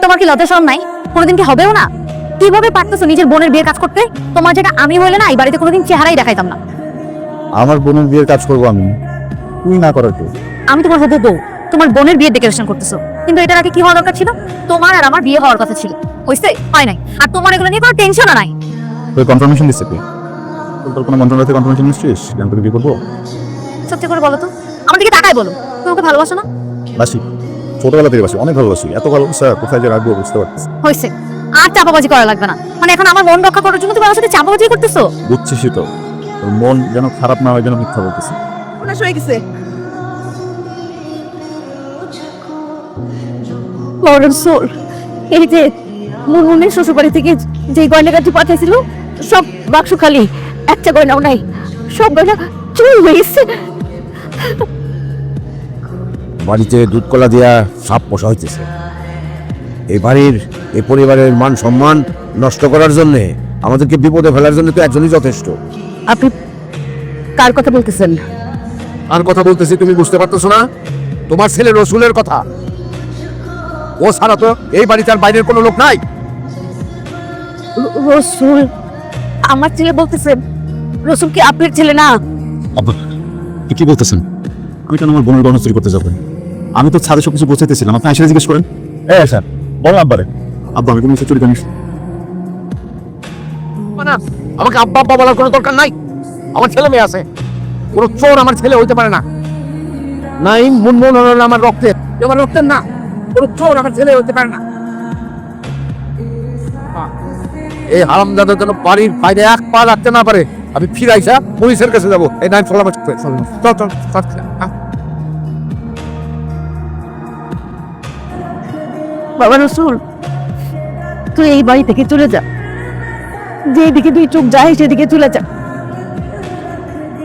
তোমার কি লজ্জা শরম নাই? কোনোদিন কি হবেও না? কিভাবে পারতেছো নিজের বোনের বিয়ের কাজ করতে? তোমার জায়গা আমি হইলে না এই বাড়িতে কোনোদিন চেহারাই দেখাইতাম না। আমার বোনের বিয়ের কাজ করবো আমি, তুই না করার কে? আমি তোমার হবু বউ, তোমার বোনের বিয়ের ডেকোরেশন করতেছো, কিন্তু এটার আগে কি হওয়া দরকার ছিল? তোমার আর আমার বিয়ে হওয়ার কথা ছিল, হইছে? হয় নাই। আর তোমার এগুলো নিয়ে কোনো টেনশনও নাই। তুই কনফার্মেশন দিচ্ছে তুই? তোর কোনো মন্ত্রণালয় থেকে কনফার্মেশন নিচ্ছিস আমি তোকে বিয়ে করবো? সত্যি করে বলো তো, আমার দিকে তাকাই বলো, তুমি ওকে ভালোবাসো না? বাসি, ছোটবেলা থেকে বাসি, অনেক ভালোবাসি। এত ভালোবাসা কোথায় যে রাখবো বুঝতে পারছিস? হইছে, আর চাপাবাজি করা লাগবে না। মানে এখন আমার মন রক্ষা করার জন্য তুমি আমার সাথে চাপাবাজি করতেছো? বুঝছিসই তো, তোর মন যেন খারাপ না হয় যেন মিথ্যা বলতেছি। ওনার হয়ে গেছে। সোল, এই যে মুনমুনের শ্বশুরবাড়ি থেকে যে গয়নাগাটি পাঠাইছিল সব বাক্স খালি, একটা গয়নাও নাই, সব গয়না চুরি হয়ে গেছে। বাড়িতে দুধ কলা দিয়া সাপ পোষা হইতেছে। এই বাড়ির, এই পরিবারের মান সম্মান নষ্ট করার জন্য, আমাদেরকে বিপদে ফেলার জন্য তো একজনই যথেষ্ট। আপনি কার কথা বলতেছেন? আর কথা বলতেছি তুমি বুঝতে পারতেছো না? তোমার ছেলে রসুলের কথা। ও ছাড়া তো এই বাড়িতে আর বাইরের কোনো লোক নাই। রসুল? আমার ছেলে বলতেছেন? রসুল কি আপনার ছেলে না? আব্বা, কি বলতেছেন? আমি কেন আমার বোনের গহনা চুরি করতে যাবো? আমি তো ছাদে সবকিছু গোছাইতেছিলাম, আপনি আইসা জিজ্ঞেস করেন। স্যার বল আব্বারে। আব্বা আমি কোনো কিছু চুরি করিনি। না, আমাকে আব্বা আব্বা বলার কোনো দরকার নাই। আমার ছেলে মেয়ে আছে, কোনো চোর আমার ছেলে হইতে পারে না। নাই মুনমুন হলো আমার রক্তের, আমার রক্তের না, কোনো চোর আমার ছেলে হইতে পারে না। এই হারামজাদার জন্য বাড়ির বাইরে এক পা রাখতে না পারে, আমি ফিরাইসা পুলিশের কাছে যাবো। এই নাইন চল আমার চল চল চল চল। বাবা রসুল, তুই এই বাড়ি থেকে চলে যা, যেদিকে তুই চোখ যায় সেদিকে চলে যা।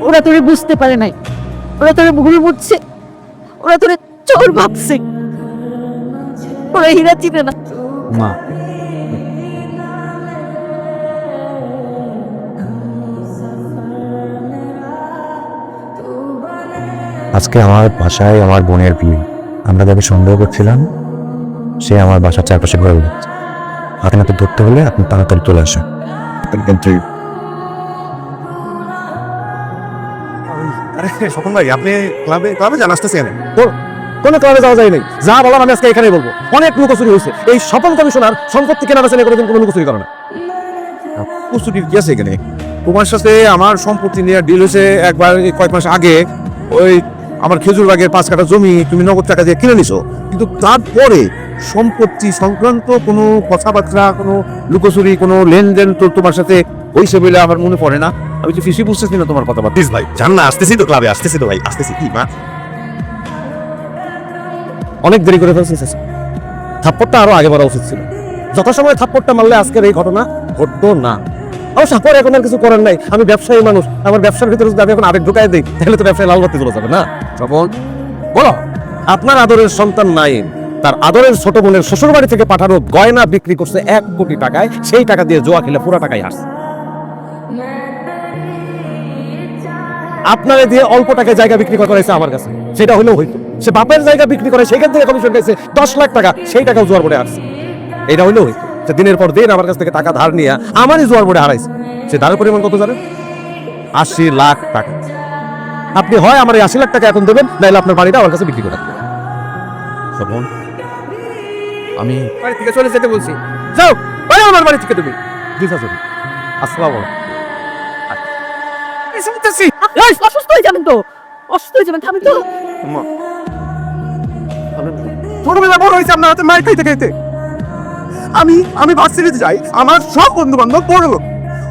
ওরা তোরে বুঝতে পারে নাই, ওরা তোরে ভুল বুঝছে, ওরা তোরে চোর ভাবছে, ওরা হীরা চিনে না। মা, আজকে আমার বাসায় আমার বোনের বিয়ে। আমরা যাকে সন্দেহ করছিলাম সে আমার বাসার চারপাশে ঘুরে বেড়াচ্ছে। আপনাকে ধরতে হলে আপনি তাড়াতাড়ি চলে আসেন। আরে স্বপন ভাই, আপনি ক্লাবে ক্লাবে জান আসতেছেন? কোনো ক্লাবে যাওয়া যায় নাই, যা বলার আমি আজকে এখানেই বলবো। অনেক লুকোচুরি হয়েছে। এই স্বপন কমিশনার সম্পত্তি কেনা বেচা নিয়ে কোনোদিন কোনো লুকোচুরি করে না। প্রস্তুতির কি আছে এখানে? তোমার সাথে আমার সম্পত্তি নিয়ে ডিল হয়েছে একবার কয়েক মাস আগে। ওই আমার খেজুর বাগের 5 কাঠা জমি তুমি নগদ টাকা দিয়ে কিনে নিছো, কিন্তু তারপরে সম্পত্তি সংক্রান্ত কোনো কথাবার্তা, কোনো লুকোচুরি, কোনো লেনদেন তো তোমার সাথে হয়েছে বলে আমার মনে পড়ে না। আমি তো ফিসি বুঝতেছি না তোমার কথাবার্তা। প্লিজ ভাই জান না, আসতেছি তো ক্লাবে, আসতেছি তো ভাই, আসতেছি। কি মা, অনেক দেরি করে ফেলছিস। থাপ্পড়টা আরো আগে মারা উচিত ছিল। যথাসময়ে থাপ্পড়টা মারলে আজকের এই ঘটনা ঘটতো না। অবশ্য পরে এখন আর কিছু করার নাই। আমি ব্যবসায়ী মানুষ, আমার ব্যবসার ভিতরে যদি আমি এখন আবেগ ঢুকাই দিই তাহলে তো ব্যবসায় লাল বাতি চলে যাবে না। তখন বলো, আপনার আদরের সন্তান নাইম তার আদরের ছোট বোনের শ্বশুর বাড়ি থেকে পাঠানো গয়না বিক্রি করছে 1 কোটি টাকায়। সেই টাকা দিয়ে জোয়া খেলে পুরো টাকাই আসছে। আপনারে দিয়ে অল্প টাকায় জায়গা বিক্রি করেছে আমার কাছে, সেটা হলেও হইতো। সে বাপের জায়গা বিক্রি করে সেখান থেকে কমিশন পেয়েছে 10 লাখ টাকা, সেই টাকাও জোয়ার বোর্ডে আসছে। এটা হইলেও হইতো। সে দিনের পর দিন আমার কাছ থেকে টাকা ধার নিয়ে আমারই জোয়ার বোর্ডে হারাইছে। সে ধারের পরিমাণ কত জানেন? 80 লাখ টাকা। আপনি হয় আমার এই 80 লাখ টাকা এখন দেবেন, নাহলে আপনার বাড়িটা আমার কাছে বিক্রি করে দেবেন। স্বপন, আমি বাড়ি থেকে চলে যেতে বলছি। যাও, বাইরে আমার বাড়ি থেকে তুমি। আসসালামু আলাইকুম। অসুস্থ হয়ে যাবেন তো, অসুস্থ হয়ে যাবেন, থামেন তো। ছোটবেলা বড় হয়েছে আপনার হাতে মায়ের খাইতে খাইতে। আমি ভার্সিটিতে যাই, আমার সব বন্ধু বান্ধব বড় লোক।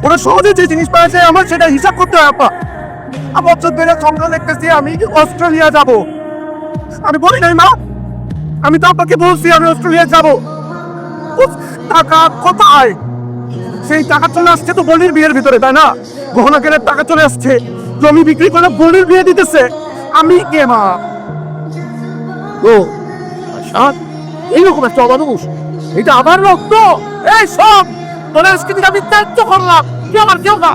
ওরা সহজে যে জিনিস পাওয়া আমার সেটা হিসাব করতে হয়। আপা বছর ধরে সংখ্যা দেখতেছি আমি অস্ট্রেলিয়া যাব। আমি বলি নাই মা, আমি তো আপনাকে বলছি আমি অস্ট্রেলিয়া যাব। টাকা কোথায়? সেই টাকা চলে আসছে তো বোনের বিয়ের ভিতরে, তাই না? গহনা কেনার টাকা চলে আসছে, জমি বিক্রি করে বোনের বিয়ে দিতেছে। আমি কে মা? ও এইরকম একটা অমানুষ, এটা আমার রক্ত। এই সব তোরা আজকে থেকে আমি ত্যায্য করলাম। কেউ আমার কেউ না।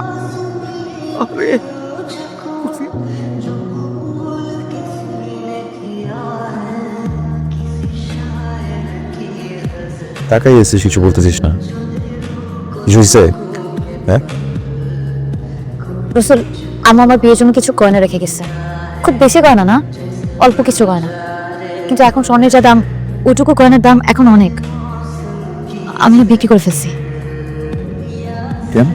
তাকাই এসে কিছু বলতেছিস না, কিছু হয়েছে? হ্যাঁ, রসুল আমার বিয়ের জন্য কিছু গয়না রেখে গেছে। খুব বেশি গয়না না, অল্প কিছু গয়না, কিন্তু এখন স্বর্ণের যা দাম, ওইটুকু গয়নার দাম এখন অনেক। আমি বিক্রি করে ফেলছি কেন?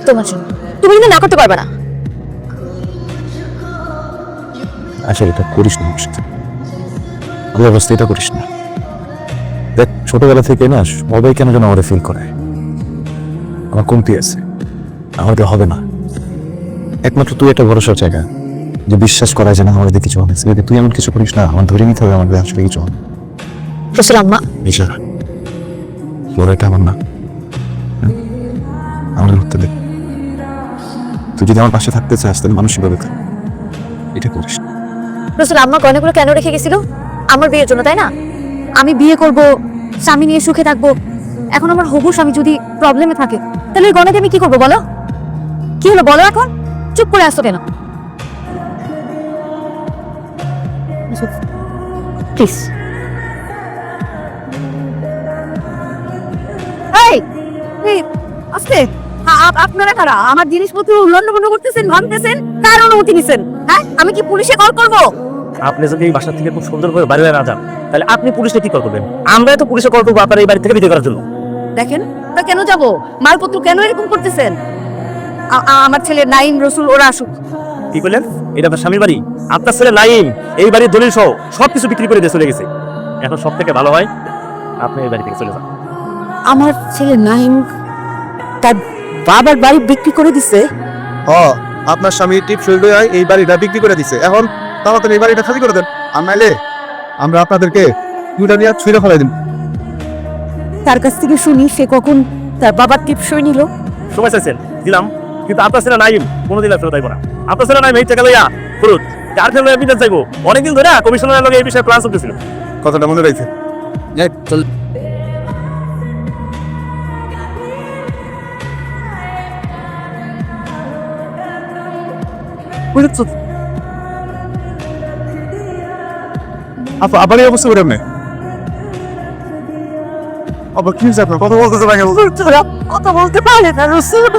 তোমার জন্য। তুমি কিন্তু না করতে পারবে না। আচ্ছা, এটা করিস না, আমার অবস্থা এটা করিস না। দেখ, ছোটবেলা থেকে না সবাই কেন যেন আমাদের ফিল করে আমার কমতি আছে, আমাদের হবে না। একমাত্র তুই একটা ভরসার জায়গা, যে বিশ্বাস করা যায় না আমাদের কিছু হবে। যদি তুই এমন কিছু করিস না, আমার ধরে নিতে হবে আমাদের আসলে কিছু হবে। রসুল আম্মা, নিশা, লড়াইটা আমার না, আমাদের লড়তে দে। তুই যদি আমার পাশে থাকতে চাস তাহলে মানসিকভাবে থাক, এটা করিস না। রসুল আম্মা গয়নাগুলো কেন রেখে গেছিল? আমার বিয়ের জন্য, তাই না? আমি বিয়ে করব, স্বামী নিয়ে সুখে থাকবো। এখন আমার হবু স্বামী যদি প্রবলেমে থাকে, তাহলে ওই গয়না দিয়ে আমি কি করবো বলো? কি হলো বলো? এখন চুপ করে আসছো কেন? প্লিজ। আস্তে, আপনারা কারা? আমার জিনিসপত্র লন্ডভন্ড করতেছেন, ভাঙতেছেন, কার অনুমতি নিছেন? হ্যাঁ, আমি কি পুলিশে কল করব? আপনি যদি এই বাসা থেকে খুব সুন্দর করে বাড়ি না যান, তাহলে আপনি পুলিশে কি কল করবেন? আমরা তো পুলিশে কল করবো আপনার এই বাড়ি থেকে বিদায় করার জন্য। দেখেন, তা কেন যাব? মালপত্র কেন এরকম করতেছেন? আমার ছেলে নাইম, রসুল ওরা আসুক। কি বললেন? এটা আপনার স্বামীর বাড়ি? আপনার ছেলে নাইম এই বাড়ির দলিল সহ সবকিছু বিক্রি করে দিয়ে চলে গেছে। এখন সব থেকে ভালো হয় আপনি এই বাড়ি থেকে চলে যান। আমার ছেলে নাইম তার বাবার বাড়ি বিক্রি করে দিছে? আপনার স্বামী টিপসই এই বাড়িটা বিক্রি করে দিছে। এখন তাড়াতাড়ি এই বাড়িটা খালি করে দেন, আর নাইলে আমরা আপনাদেরকে দুইটা নিয়ে ছুঁড়ে ফেলাই দিন। তার কাছ থেকে শুনি সে কখন তার বাবার টিপসই নিল। সময় চাইছেন, দিলাম, কিন্তু আপনার ছেলে নাইম কোনোদিন আর ফেরত আইব না। আপনার ছেলে নাইম এই টাকা লইয়া ফেরত কার ফেরত বিদেশ যাইব। অনেকদিন ধরে কমিশনারের লগে এই বিষয়ে প্ল্যান চলতেছিল। কথাটা মনে রাখছে। চল। বুঝেছো? আবার এই অবস্থা করে আপনি আবার কি হয়েছে? আপনার কথা বলতেছে না কেন? কথা বলতে পারে না রসুল।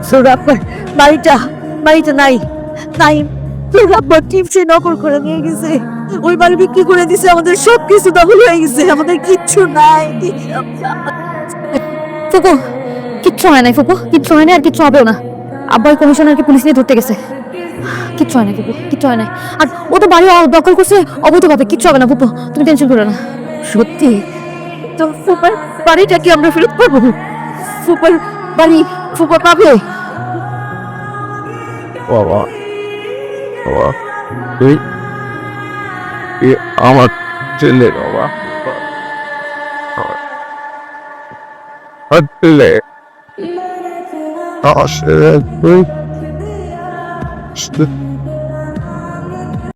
সুরাব্বার বাড়িটা নাই, নাইম সুরাব্বার টিপসে নকল করে নিয়ে গেছে। ওই বাড়ি বিক্রি করে দিছে, আমাদের সব কিছু দখল হয়ে গেছে, আমাদের কিচ্ছু নাই। ফুপু, কিচ্ছু হয় নাই ফুপু, কিচ্ছু হয় নাই, আর কিচ্ছু হবেও না। আব্বাই কমিশনারকে পুলিশ নিয়ে ধরতে গেছে। কিচ্ছু হয় নাই ফুপু, কিচ্ছু হয় নাই। আর ও তো বাড়ি দখল করছে অবৈধভাবে, কিচ্ছু হবে না ফুপু, তুমি টেনশন করো না। সত্যি তো? ফুপার বাড়িটা কি আমরা ফেরত পাবো? ফুপার বাড়ি ফুপা পাবে? বাবা, বাবা, তুই আমার ছেলে, বাবা, ছেলে আসলে তুই